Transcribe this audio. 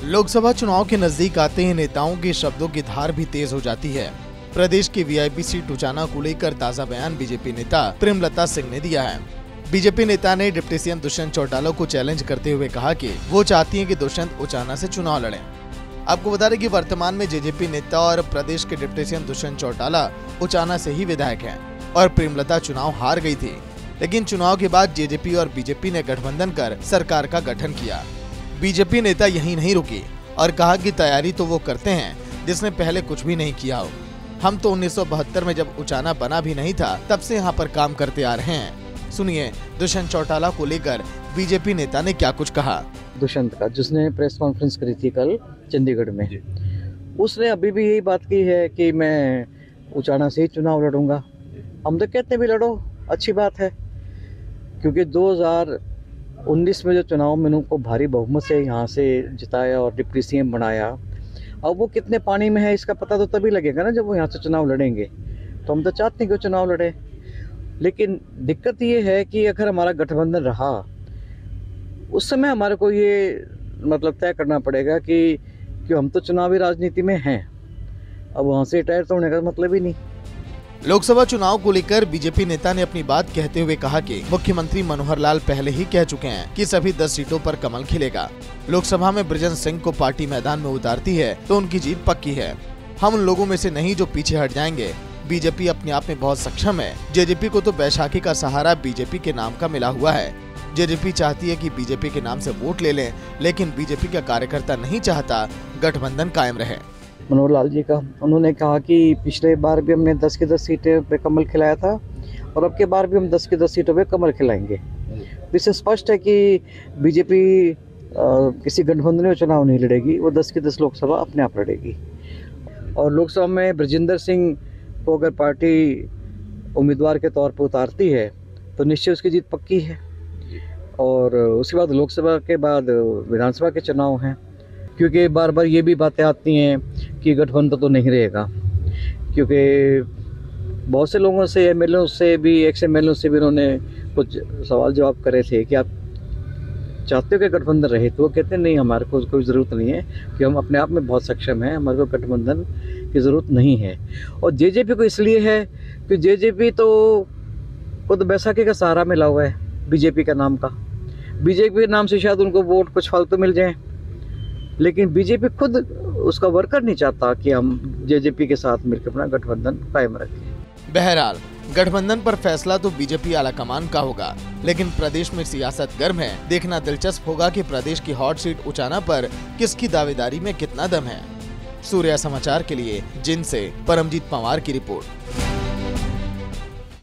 लोकसभा चुनाव के नजदीक आते ही नेताओं के शब्दों की धार भी तेज हो जाती है। प्रदेश की वीआईपी सीट उचाना को लेकर ताजा बयान बीजेपी नेता प्रेमलता सिंह ने दिया है। बीजेपी नेता ने डिप्टी सीएम दुष्यंत चौटाला को चैलेंज करते हुए कहा कि वो चाहती हैं कि दुष्यंत उचाना से चुनाव लड़ें। आपको बता दें कि वर्तमान में जेजेपी नेता और प्रदेश के डिप्टी सीएम दुष्यंत चौटाला उचाना से ही विधायक हैं और प्रेमलता चुनाव हार गई थी, लेकिन चुनाव के बाद जेजेपी और बीजेपी ने गठबंधन कर सरकार का गठन किया। बीजेपी नेता यहीं नहीं रुकी और कहा कि तैयारी तो वो करते हैं जिसने पहले कुछ भी नहीं किया हो। हम तो 1972 में जब उचाना बना भी नहीं था तब से यहाँ पर काम करते आ रहे हैं। सुनिए दुष्यंत चौटाला को लेकर बीजेपी नेता ने क्या कुछ कहा। दुष्यंत का जिसने प्रेस कॉन्फ्रेंस करी थी कल चंडीगढ़ में, उसने अभी भी यही बात की है कि मैं उचाना से ही चुनाव लड़ूंगा। हम तो कहते भी लड़ो, अच्छी बात है, क्योंकि 2019 में जो चुनाव में उनको भारी बहुमत से यहाँ से जिताया और डिप्टी सीएम बनाया, अब वो कितने पानी में है इसका पता तो तभी लगेगा ना जब वो यहाँ से चुनाव लड़ेंगे। तो हम तो चाहते हैं कि वो चुनाव लड़े, लेकिन दिक्कत ये है कि अगर हमारा गठबंधन रहा उस समय हमारे को ये मतलब तय करना पड़ेगा कि हम तो चुनावी राजनीति में हैं, अब वहाँ से रिटायर तो होने का मतलब ही नहीं। लोकसभा चुनाव को लेकर बीजेपी नेता ने अपनी बात कहते हुए कहा कि मुख्यमंत्री मनोहर लाल पहले ही कह चुके हैं कि सभी 10 सीटों पर कमल खिलेगा। लोकसभा में बृजेंद्र सिंह को पार्टी मैदान में उतारती है तो उनकी जीत पक्की है। हम उन लोगों में से नहीं जो पीछे हट जाएंगे। बीजेपी अपने आप में बहुत सक्षम है। जेजेपी को तो बैसाखी का सहारा बीजेपी के नाम का मिला हुआ है। जेजेपी चाहती है कि बीजेपी के नाम से वोट ले लें, लेकिन बीजेपी का कार्यकर्ता नहीं चाहता गठबंधन कायम रहे। मनोहर लाल जी का उन्होंने कहा कि पिछले बार भी हमने 10 की 10 सीटें पे कमल खिलाया था और अब के बार भी हम 10 की 10 सीटों पे कमल खिलाएंगे। इससे स्पष्ट है कि बीजेपी किसी गठबंधन में चुनाव नहीं लड़ेगी, वो 10 की 10 लोकसभा अपने आप लड़ेगी। और लोकसभा में बृजेंद्र सिंह को अगर पार्टी उम्मीदवार के तौर पर उतारती है तो निश्चय उसकी जीत पक्की है। और उसके बाद लोकसभा के बाद विधानसभा के चुनाव हैं, क्योंकि बार बार ये भी बातें आती हैं कि गठबंधन तो नहीं रहेगा, क्योंकि बहुत से लोगों से एमएलए से भी एक्स एमएलए से भी उन्होंने कुछ सवाल जवाब करे थे कि आप चाहते हो कि गठबंधन रहे, तो वो कहते हैं नहीं, हमारे को कोई ज़रूरत नहीं है, कि हम अपने आप में बहुत सक्षम हैं, हमारे को गठबंधन की ज़रूरत नहीं है। और जेजेपी को इसलिए है कि जेजेपी तो खुद बैसाखी का सहारा मिला हुआ है बीजेपी का नाम का। बीजेपी के नाम से शायद उनको वोट कुछ फालतू मिल जाए, लेकिन बीजेपी खुद उसका वर्कर नहीं चाहता कि हम जेजेपी के साथ मिलकर अपना गठबंधन कायम रखें। बहरहाल गठबंधन पर फैसला तो बीजेपी आलाकमान का होगा, लेकिन प्रदेश में सियासत गर्म है। देखना दिलचस्प होगा कि प्रदेश की हॉट सीट उचाना पर किसकी दावेदारी में कितना दम है। सूर्या समाचार के लिए जिन से परमजीत पंवार की रिपोर्ट।